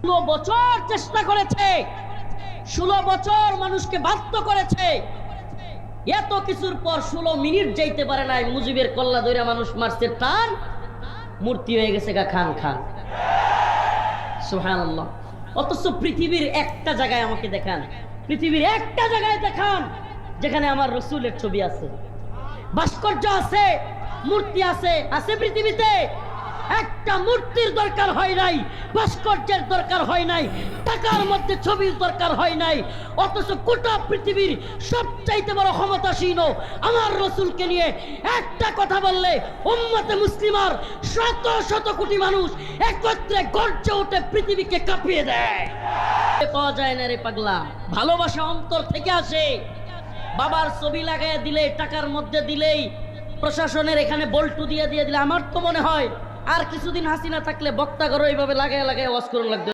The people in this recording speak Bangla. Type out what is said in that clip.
16 বছর চেষ্টা করেছে, 16 বছর মানুষকে বাধ্য করেছে, এত কিছুর পর 16 মিনিট যাইতে পারে নাই, মুজিবের কল্লা ধরে মানুষ মারছে টান, মূর্তি হয়ে গেছে গা খান খান। সুবহানাল্লাহ। অথচ পৃথিবীর একটা জায়গায় আমাকে দেখান, পৃথিবীর একটা জায়গায় দেখান যেখানে আমার রসুলের ছবি আছে, ভাস্কর্য আছে, মূর্তি আছে, আছে পৃথিবীতে? একটা মূর্তির দরকার হয় নাই, ভাস্কর্যের দরকার হয় নাই, টাকার মধ্যে ছবির দরকার হয় নাই। অথচ গোটা পৃথিবীর সবচাইতে বড় ক্ষমতাসীন আমার রসুলকে নিয়ে একটা কথা বললে উম্মতে মুসলিমার শত শত কোটি মানুষ একত্রে গর্জে উঠে পৃথিবীকে কাঁপিয়ে দেয়। পাওয়া যায় না রে পাগলা, ভালোবাসা অন্তর থেকে আসে। বাবার ছবি লাগাইয়া দিলে, টাকার মধ্যে দিলেই, প্রশাসনের এখানে বল্টু দিয়ে দিলে, আমার তো মনে হয় আর কিছুদিন হাসিনা থাকলে বক্তা ঘর এইভাবে লাগাইয়া লাগাইয়া ওয়াজ করুন লাগবে।